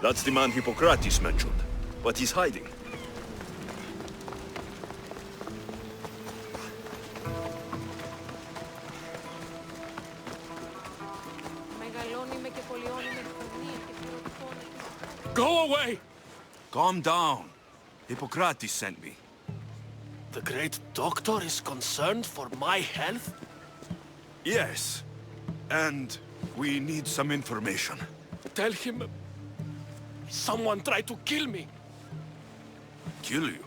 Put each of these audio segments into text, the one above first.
That's the man Hippocrates mentioned. But he's hiding. Go away! Calm down. Hippocrates sent me. The great doctor is concerned for my health? Yes. And we need some information. Tell him... someone tried to kill me. Kill you?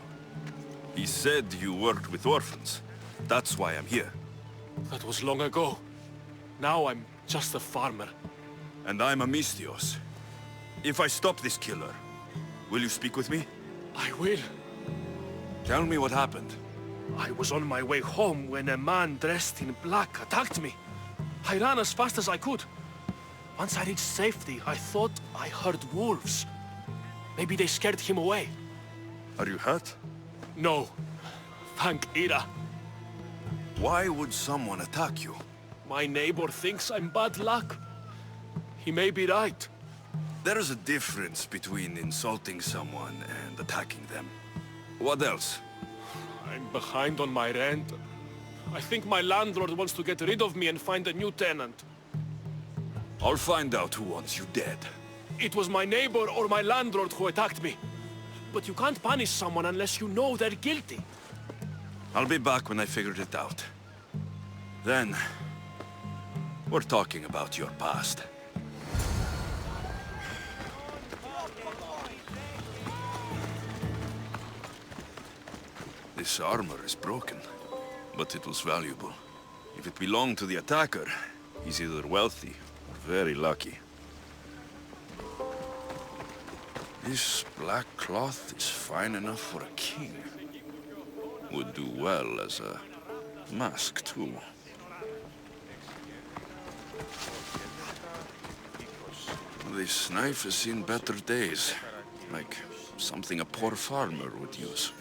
He said you worked with orphans. That's why I'm here. That was long ago. Now I'm just a farmer. And I'm alexios. If I stop this killer, will you speak with me? I will. Tell me what happened. I was on my way home when a man dressed in black attacked me. I ran as fast as I could. Once I reached safety, I thought I heard wolves. Maybe they scared him away. Are you hurt? No. Thank Ira. Why would someone attack you? My neighbor thinks I'm bad luck. He may be right. There is a difference between insulting someone and attacking them. What else? I'm behind on my rent. I think my landlord wants to get rid of me and find a new tenant. I'll find out who wants you dead. It was my neighbor or my landlord who attacked me. But you can't punish someone unless you know they're guilty. I'll be back when I figured it out. Then, we're talking about your past. This armor is broken, but it was valuable. If it belonged to the attacker, he's either wealthy or very lucky. This black cloth is fine enough for a king. Would do well as a mask, too. This knife has seen better days, like something a poor farmer would use.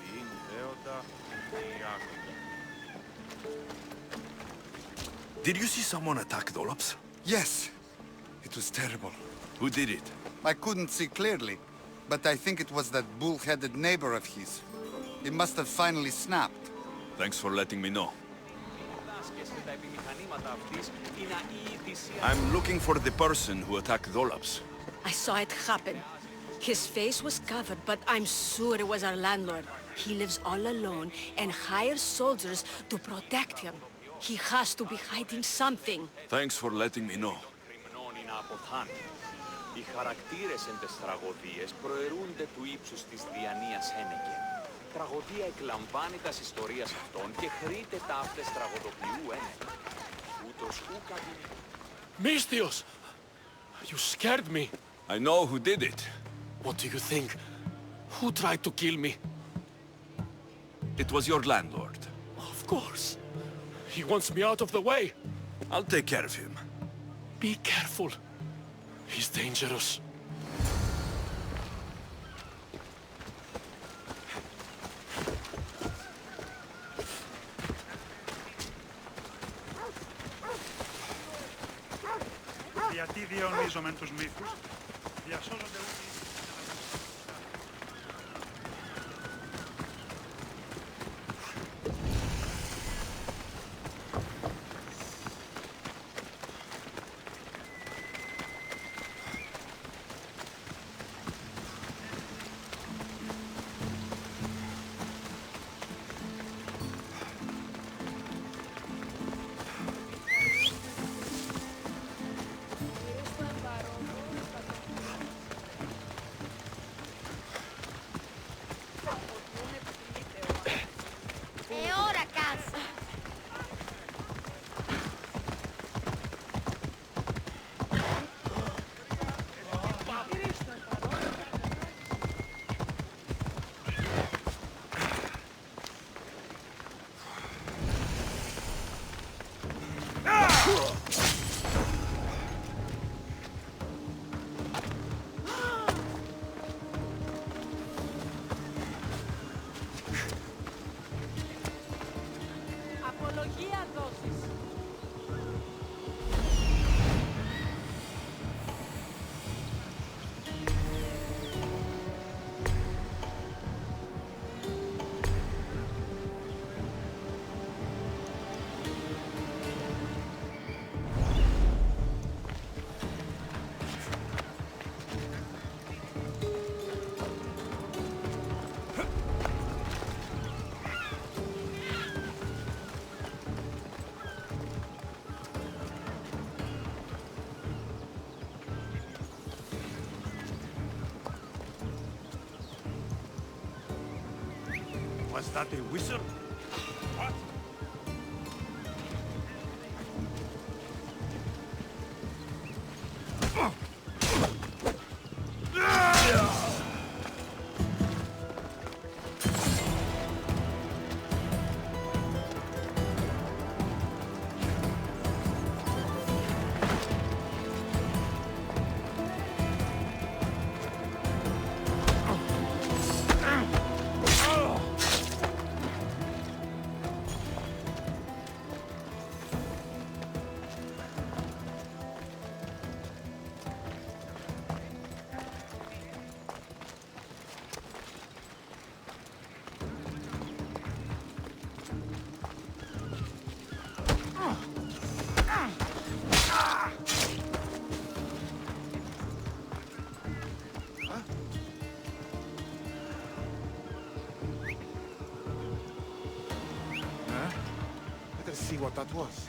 Did you see someone attack Dolops? Yes. It was terrible. Who did it? I couldn't see clearly, but I think it was that bull-headed neighbor of his. He must have finally snapped. Thanks for letting me know. I'm looking for the person who attacked Dolops. I saw it happen. His face was covered, but I'm sure it was our landlord. He lives all alone and hires soldiers to protect him. He has to be hiding something. Thanks for letting me know. Οι χαρακτήρες εν τες τραγωδίες προαιρούνται του ύψους της διανοίας Ένεκεν. Τραγωδία εκλαμβάνει τας ιστορίας αυτών και χρείται ταύτες τραγωδοποιού Ένεκεν. Ούτως ούκα... Mistios! You scared me. I know who did it. What do you think? Who tried to kill me? It was your landlord. Of course. He wants me out of the way. I'll take care of him. Be careful. He's dangerous. Γιατί διαιωνίζομεν τους μύθους, διασώζονται ούτοι... Was that a whistle? What? Let's see what that was.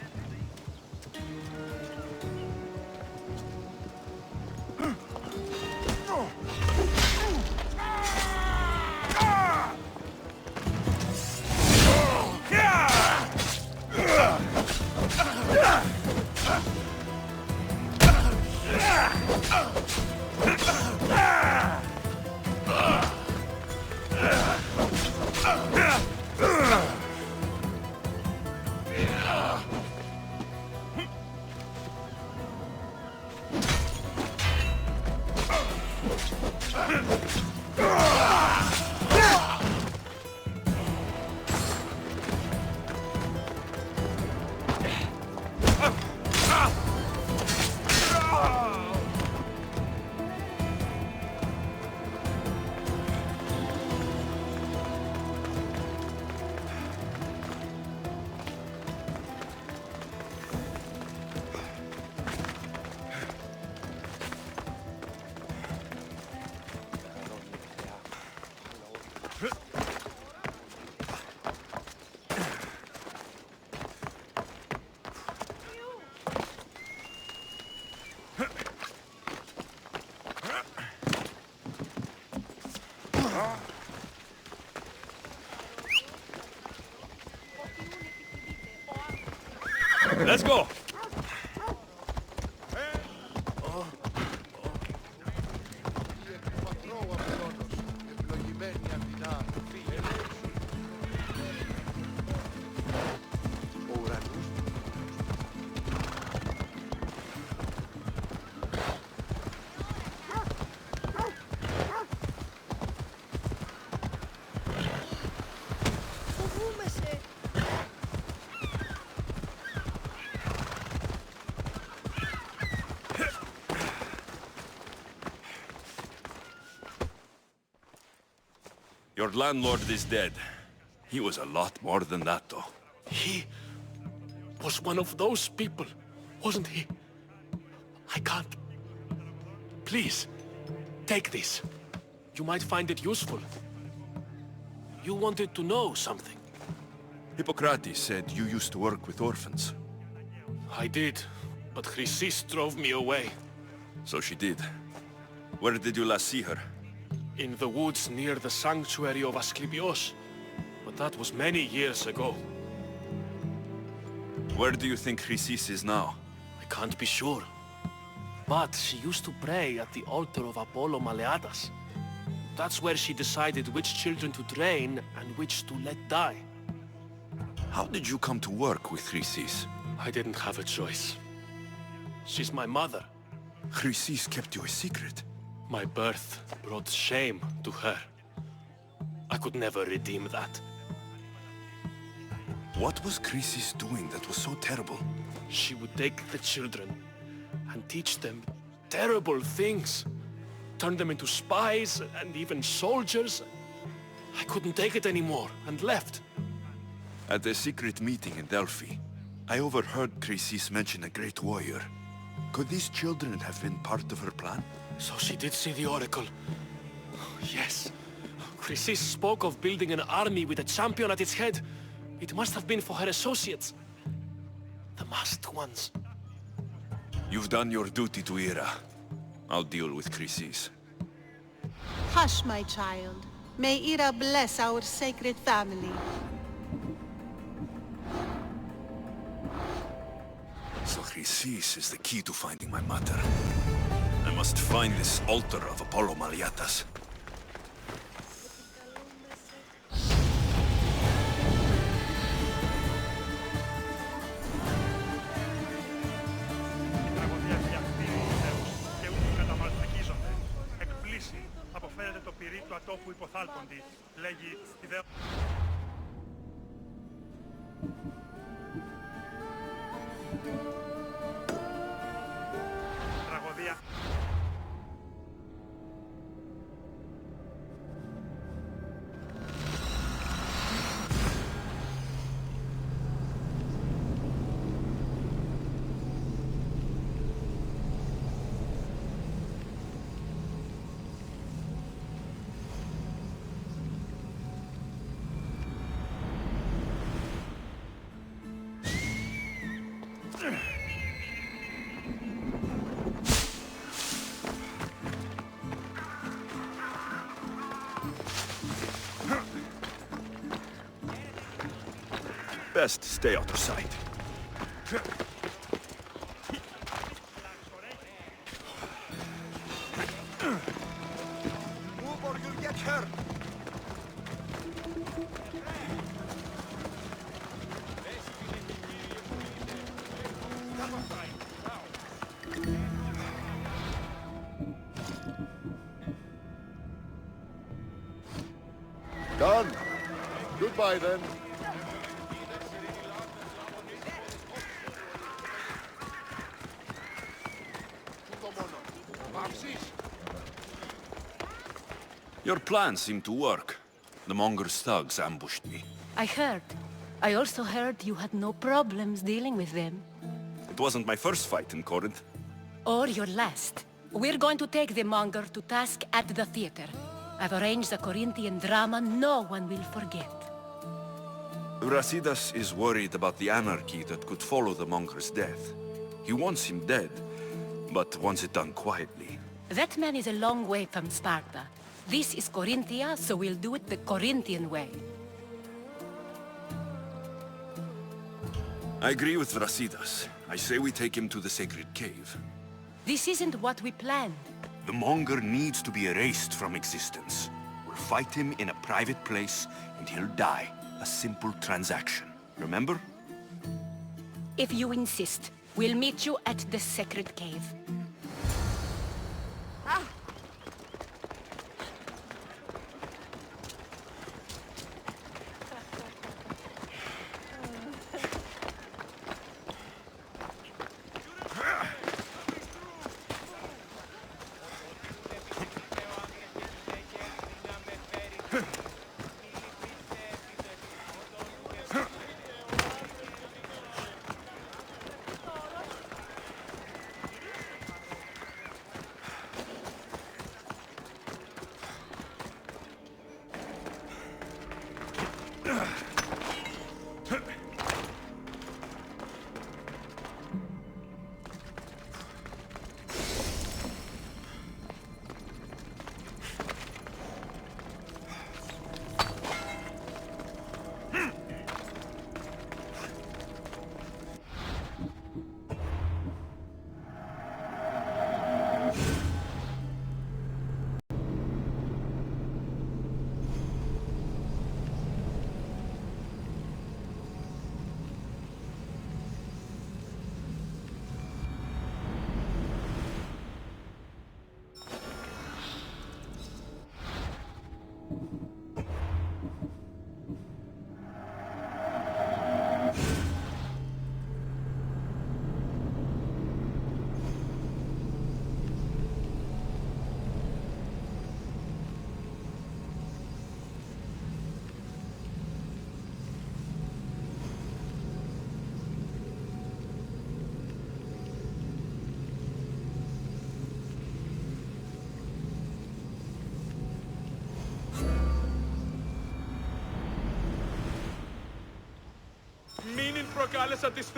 Let's go! Your landlord is dead. He was a lot more than that, though. He was one of those people, wasn't he? I can't. Please, take this. You might find it useful. You wanted to know something. Hippocrates said you used to work with orphans. I did, but Chrysis drove me away. So she did. Where did you last see her? In the woods near the sanctuary of Asclepios. But that was many years ago. Where do you think Chrysis is now? I can't be sure. But she used to pray at the altar of Apollo Maleatas. That's where she decided which children to train and which to let die. How did you come to work with Chrysis? I didn't have a choice. She's my mother. Chrysis kept you a secret. My birth brought shame to her. I could never redeem that. What was Chrysis doing that was so terrible? She would take the children and teach them terrible things. Turn them into spies and even soldiers. I couldn't take it anymore and left. At a secret meeting in Delphi, I overheard Chrysis mention a great warrior. Could these children have been part of her plan? So she did see the Oracle. Yes. Chrysis spoke of building an army with a champion at its head. It must have been for her associates. The masked ones. You've done your duty to Ira. I'll deal with Chrysis. Hush, my child. May Ira bless our sacred family. Sacrifice is the key to finding my mother. I must find this altar of Apollo Maliatas. Η τραγωδία διακτήρει Θεούς και ούτως μεταμαλθακίζονται. Εκπλήσει, αποφέρεται το πυρί του ατόπου υποθάλποντη. Λέγει η Δεό... Τραγωδία... Best stay out of sight. Move or you'll get hurt. Done. Goodbye then. Your plan seemed to work. The Monger's thugs ambushed me. I heard. I also heard you had no problems dealing with them. It wasn't my first fight in Corinth. Or your last. We're going to take the Monger to task at the theater. I've arranged a Corinthian drama no one will forget. Brasidas is worried about the anarchy that could follow the Monger's death. He wants him dead, but wants it done quietly. That man is a long way from Sparta. This is Corinthia, so we'll do it the Corinthian way. I agree with Brasidas. I say we take him to the sacred cave. This isn't what we planned. The Monger needs to be erased from existence. We'll fight him in a private place, and he'll die. A simple transaction. Remember? If you insist, we'll meet you at the sacred cave. Μην προκάλεσα τις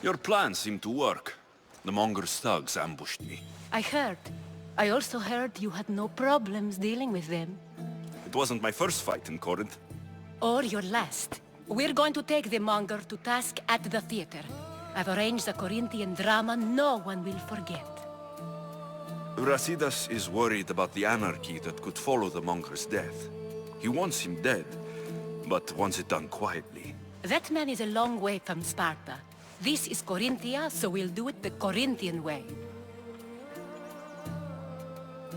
Your plan seemed to work. The Monger's thugs ambushed me. I heard. I also heard you had no problems dealing with them. It wasn't my first fight in Corinth. Or your last. We're going to take the Monger to task at the theater. I've arranged a Corinthian drama no one will forget. Brasidas is worried about the anarchy that could follow the Monger's death. He wants him dead, but wants it done quietly. That man is a long way from Sparta. This is Corinthia, so we'll do it the Corinthian way.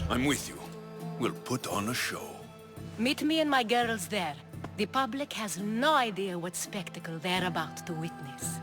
I'm with you. We'll put on a show. Meet me and my girls there. The public has no idea what spectacle they're about to witness.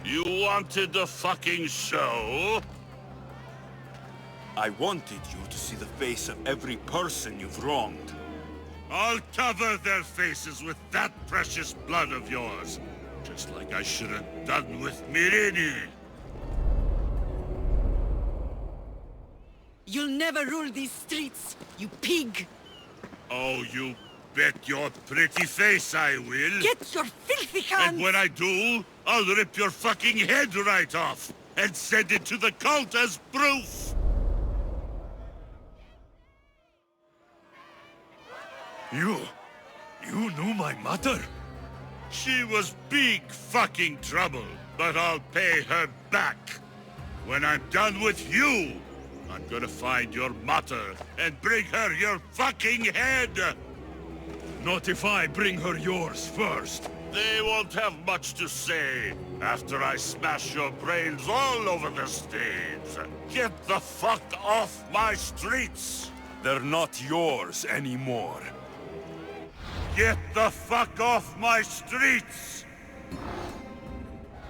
You wanted the fucking show? I wanted you to see the face of every person you've wronged. I'll cover their faces with that precious blood of yours. Just like I should have done with Mirini. You'll never rule these streets, you pig! Oh, you bet your pretty face I will. Get your filthy hands! And when I do, I'll rip your fucking head right off and send it to the cult as proof. You knew my mother? She was big fucking trouble, but I'll pay her back. When I'm done with you, I'm gonna find your mother and bring her your fucking head! Not if I bring her yours first. They won't have much to say after I smash your brains all over the stage. Get the fuck off my streets! They're not yours anymore. Get the fuck off my streets!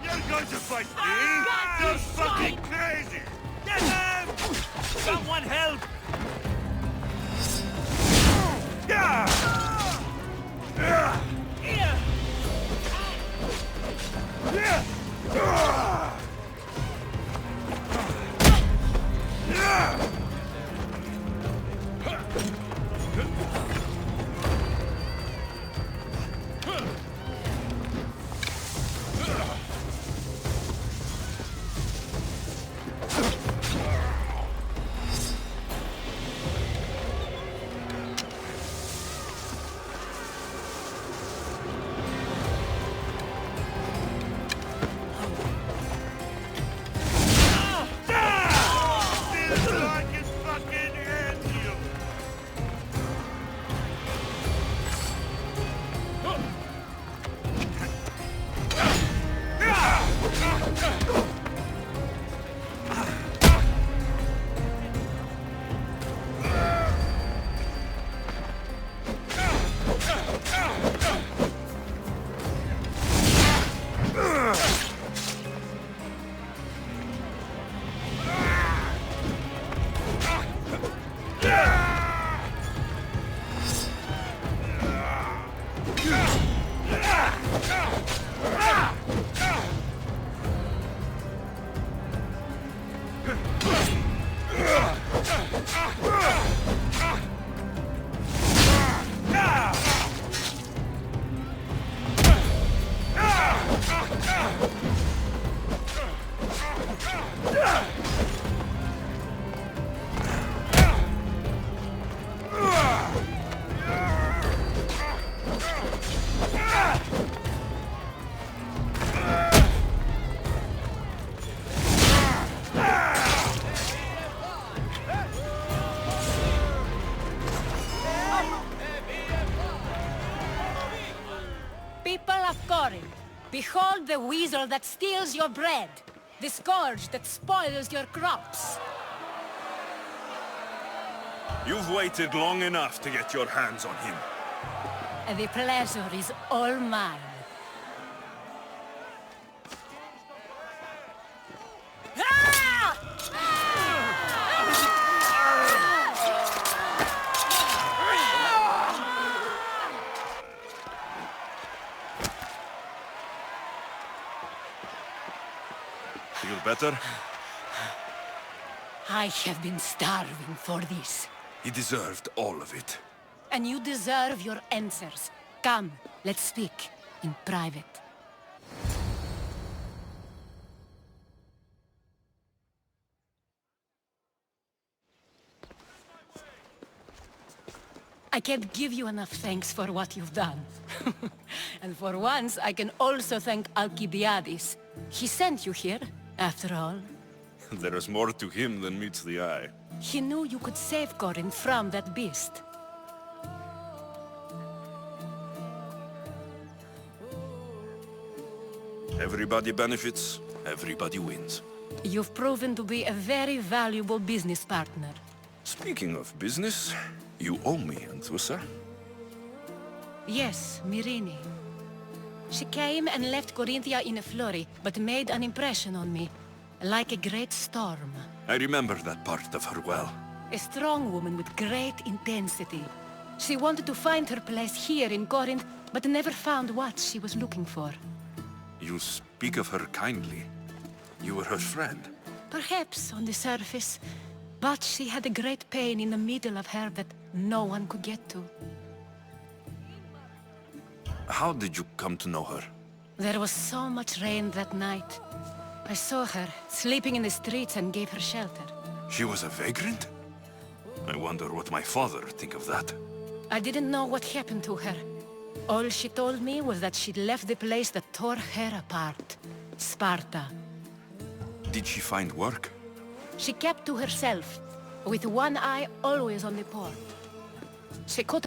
You're going to fight me? You're fucking crazy! Get him! Someone help! Behold the weasel that steals your bread, the scourge that spoils your crops. You've waited long enough to get your hands on him. The pleasure is all mine. Feel better? I have been starving for this. He deserved all of it. And you deserve your answers. Come, let's speak in private. I can't give you enough thanks for what you've done. And for once, I can also thank Alcibiades. He sent you here, after all. There is more to him than meets the eye. He knew you could save Corinth from that beast. Everybody benefits, everybody wins. You've proven to be a very valuable business partner. Speaking of business, you owe me, Anthusa. Yes, Myrine. She came and left Corinthia in a flurry, but made an impression on me, like a great storm. I remember that part of her well. A strong woman with great intensity. She wanted to find her place here in Corinth, but never found what she was looking for. You speak of her kindly. You were her friend. Perhaps on the surface, but she had a great pain in the middle of her that no one could get to. How did you come to know her? There was so much rain that night. I saw her, sleeping in the streets, and gave her shelter. She was a vagrant? I wonder what my father think of that. I didn't know what happened to her. All she told me was that she'd left the place that tore her apart. Sparta. Did she find work? She kept to herself, with one eye always on the port. She could...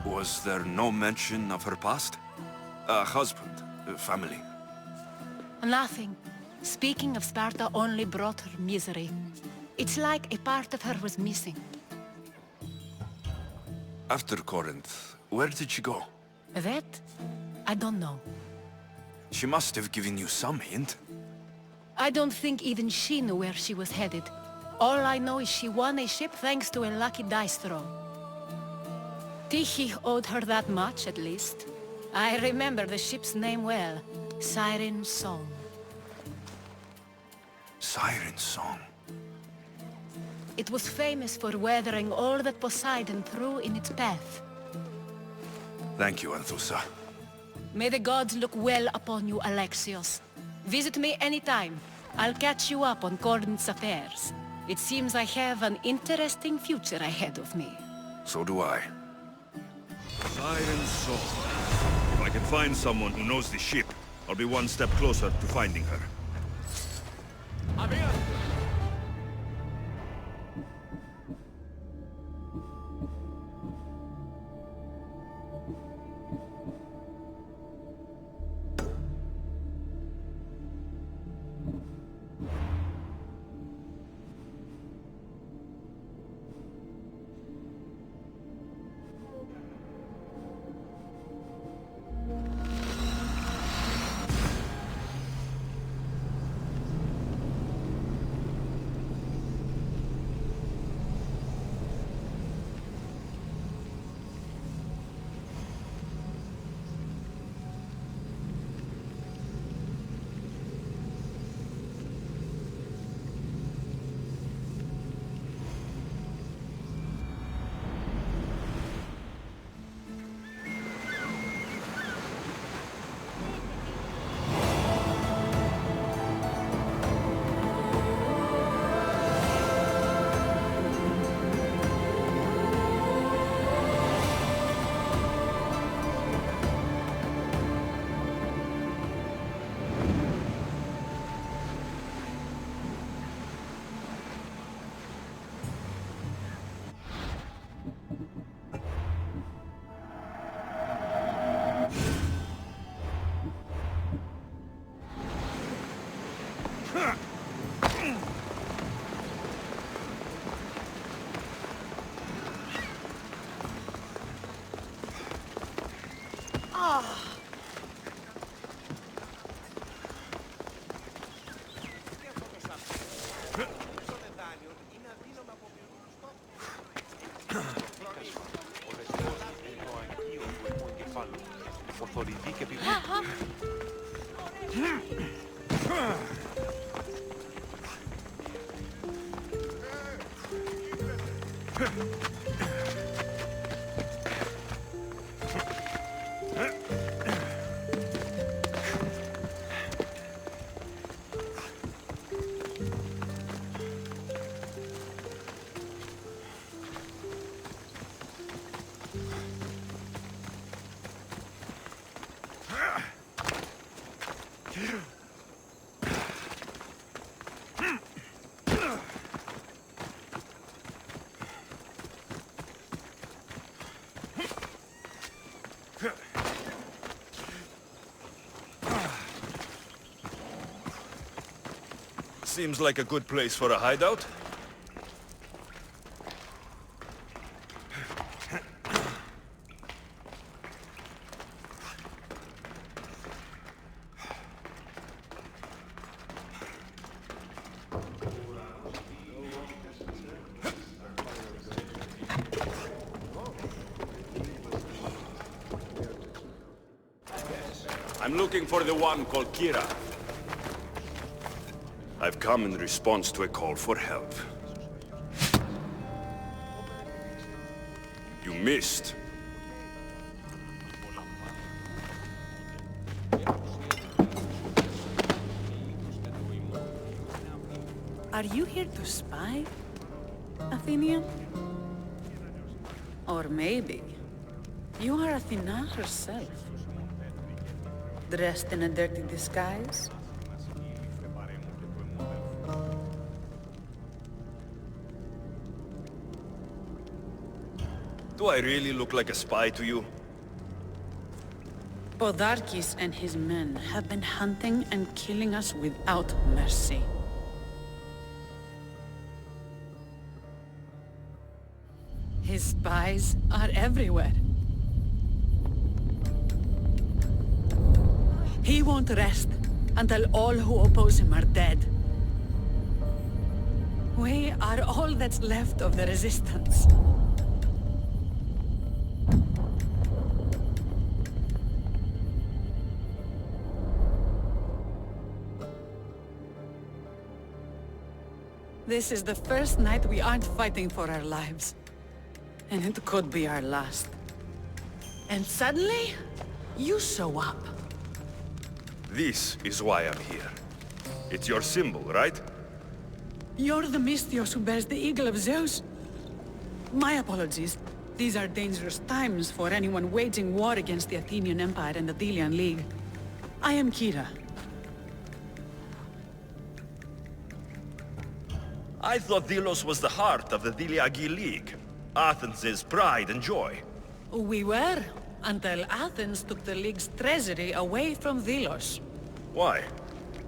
Was there no mention of her past? A husband, a family? Nothing. Speaking of Sparta only brought her misery. It's like a part of her was missing. After Corinth, where did she go? That? I don't know. She must have given you some hint. I don't think even she knew where she was headed. All I know is she won a ship thanks to a lucky dice throw. Tyche owed her that much, at least. I remember the ship's name well. Siren Song. Siren Song. It was famous for weathering all that Poseidon threw in its path. Thank you, Anthusa. May the gods look well upon you, Alexios. Visit me anytime. I'll catch you up on Corinth's affairs. It seems I have an interesting future ahead of me. So do I. Siren Song. If I can find someone who knows the ship, I'll be one step closer to finding her. Seems like a good place for a hideout. I'm looking for the one called Kira. I've come in response to a call for help. You missed. Are you here to spy, Athenian? Or maybe you are Athena herself, dressed in a dirty disguise? Do I really look like a spy to you? Podarkis and his men have been hunting and killing us without mercy. His spies are everywhere. He won't rest until all who oppose him are dead. We are all that's left of the resistance. This is the first night we aren't fighting for our lives. And it could be our last. And suddenly, you show up. This is why I'm here. It's your symbol, right? You're the Mystios who bears the eagle of Zeus? My apologies. These are dangerous times for anyone waging war against the Athenian Empire and the Delian League. I am Kira. I thought Delos was the heart of the Deliagi League. Athens' pride and joy. We were, until Athens took the League's treasury away from Delos. Why?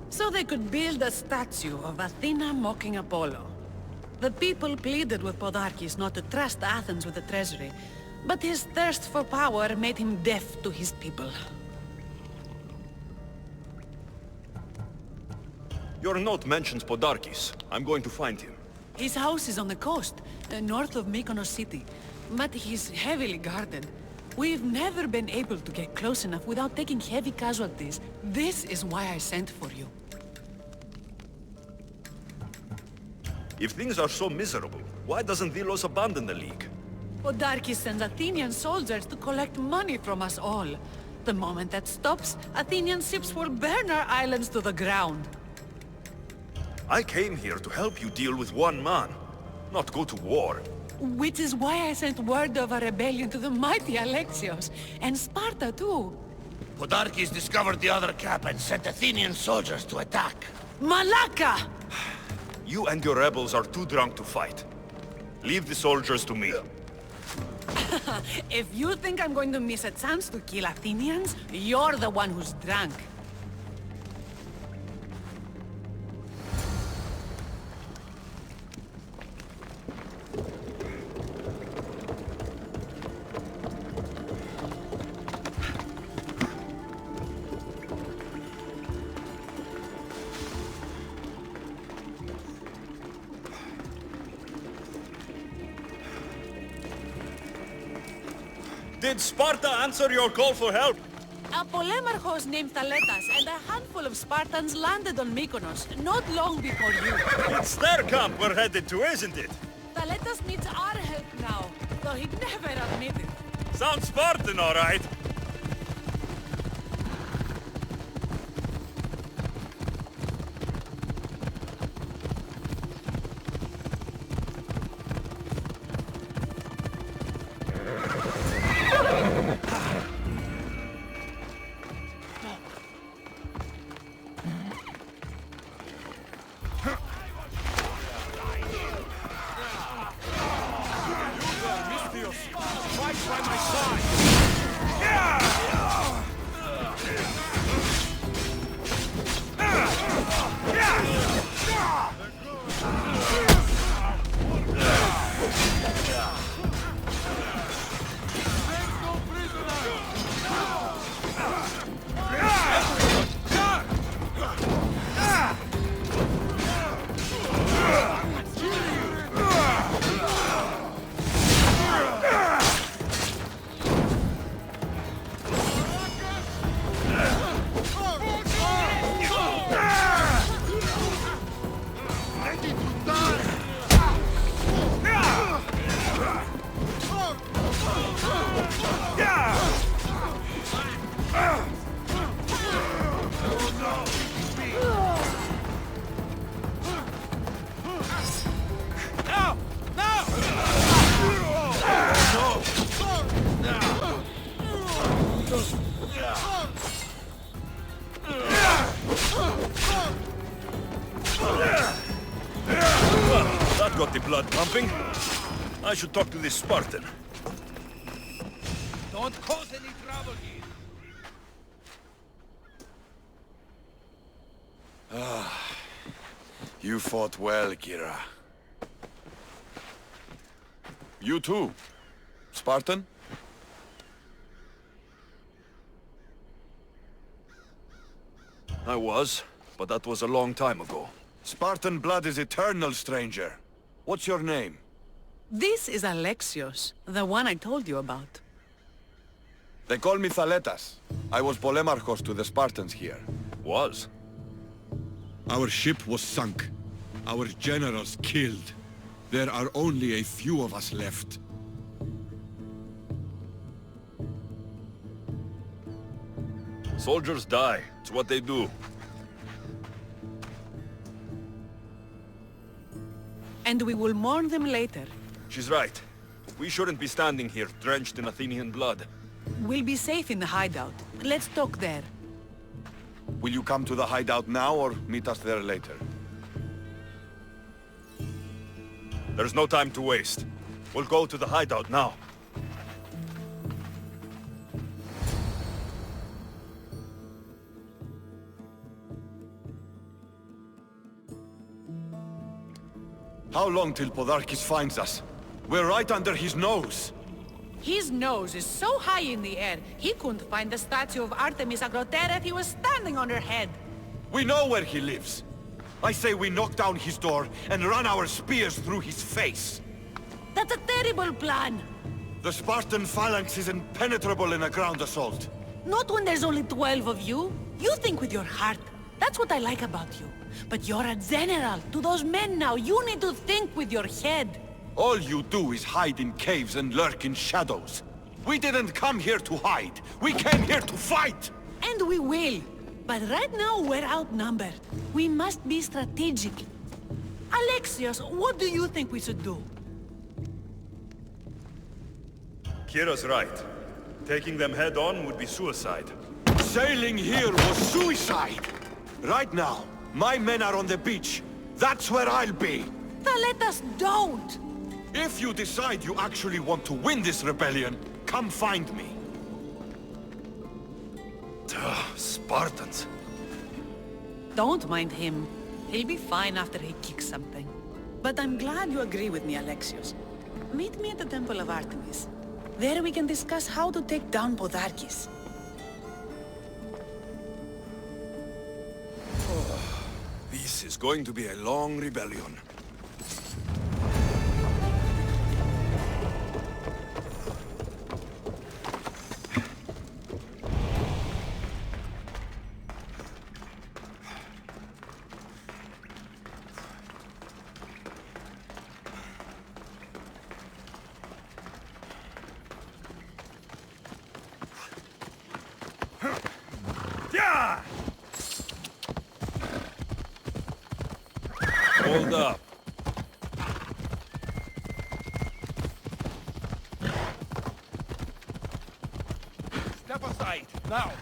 So they could build a statue of Athena mocking Apollo. The people pleaded with Podarkis not to trust Athens with the treasury, but his thirst for power made him deaf to his people. Your note mentions Podarkis. I'm going to find him. His house is on the coast, north of Mykonos city, but he's heavily guarded. We've never been able to get close enough without taking heavy casualties. This is why I sent for you. If things are so miserable, why doesn't Delos abandon the League? Podarkis sends Athenian soldiers to collect money from us all. The moment that stops, Athenian ships will burn our islands to the ground. I came here to help you deal with one man, not go to war. Which is why I sent word of a rebellion to the mighty Alexios, and Sparta too. Podarkis discovered the other camp and sent Athenian soldiers to attack. Malaka! You and your rebels are too drunk to fight. Leave the soldiers to me. If you think I'm going to miss a chance to kill Athenians, you're the one who's drunk. Did Sparta answer your call for help? A polemarchos named Thaletas and a handful of Spartans landed on Mykonos, not long before you. It's their camp we're headed to, isn't it? Thaletas needs our help now, though he'd never admit it. Sounds Spartan, all right. That got the blood pumping. I should talk to this Spartan. Don't cause any trouble here. You fought well, Kira. You too, Spartan? I was, but that was a long time ago. Spartan blood is eternal, stranger. What's your name? This is Alexios, the one I told you about. They call me Thaletas. I was polemarchos to the Spartans here. Was? Our ship was sunk. Our generals killed. There are only a few of us left. Soldiers die. It's what they do. And we will mourn them later. She's right. We shouldn't be standing here, drenched in Athenian blood. We'll be safe in the hideout. Let's talk there. Will you come to the hideout now or meet us there later? There's no time to waste. We'll go to the hideout now. How long till Podarkis finds us? We're right under his nose. His nose is so high in the air, he couldn't find the statue of Artemis Agrotera if he was standing on her head. We know where he lives. I say we knock down his door and run our spears through his face. That's a terrible plan. The Spartan phalanx is impenetrable in a ground assault. Not when there's only 12 of you. You think with your heart. That's what I like about you. But you're a general. To those men now, you need to think with your head. All you do is hide in caves and lurk in shadows. We didn't come here to hide. We came here to fight! And we will. But right now, we're outnumbered. We must be strategic. Alexios, what do you think we should do? Kira's right. Taking them head on would be suicide. Sailing here was suicide! Right now, my men are on the beach. That's where I'll be. Let us don't! If you decide you actually want to win this rebellion, come find me. Spartans. Don't mind him. He'll be fine after he kicks something. But I'm glad you agree with me, Alexios. Meet me at the Temple of Artemis. There we can discuss how to take down Podarkis. This is going to be a long rebellion. Hold up. Step aside, now!